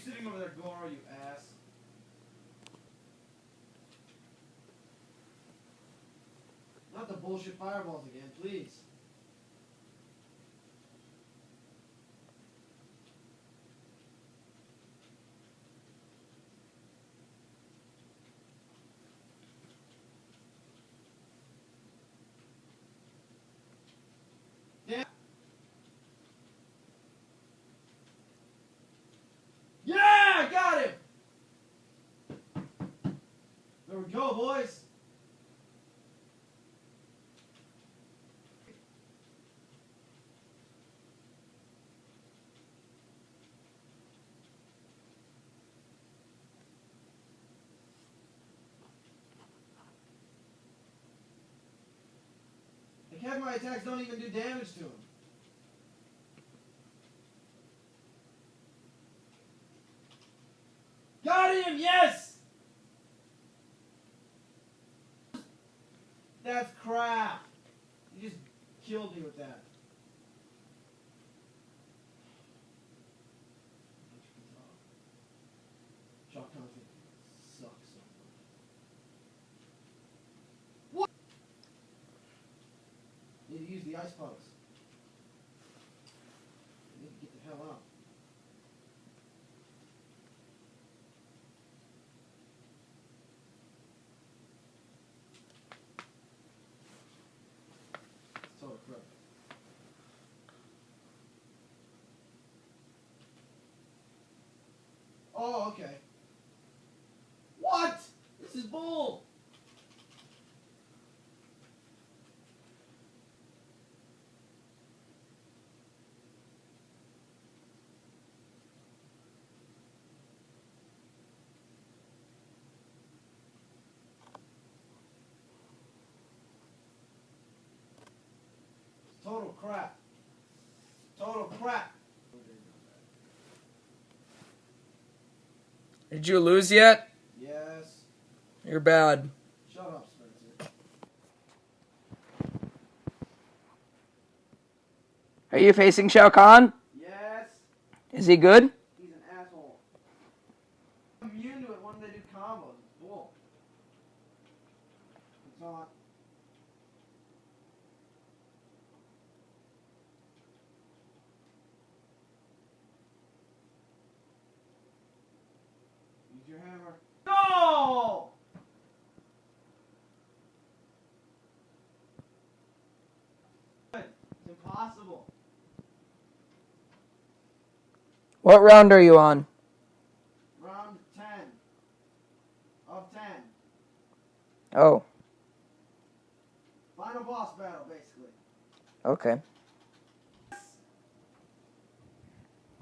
sitting over there, Goro, you ass? Not the bullshit fireballs again, please. Damn. Yeah, I got him! There we go, boys. My attacks don't even do damage to him. Got him! Yes! That's crap. You just killed me with that. Shock content sucks so much. What? Need to use the ice bugs. I need to get the hell out. It's total crap. Oh, okay. What? This is bull. Total crap. Total crap. Did you lose yet? Yes. You're bad. Shut up, Spencer. Are you facing Shao Kahn? Yes. Is he good? He's an asshole. I'm immune to it when they do combos. It's bull. It's not. Use your hammer. No! It's impossible. What round are you on? Round 10 of 10. Oh, Final boss battle, basically. okay.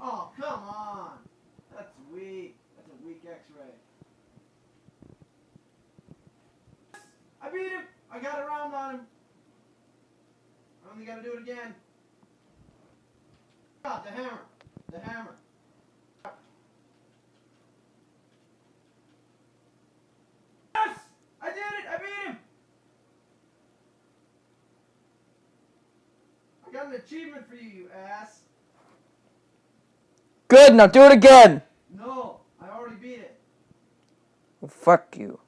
Oh, come on. That's weak. That's a weak x-ray. I beat him. I got a round on him. I only got to do it again. God, the hammer. The hammer. Yes! I did it! I beat him! I got an achievement for you, you ass. Good, now do it again! No, I already beat it. Well, fuck you.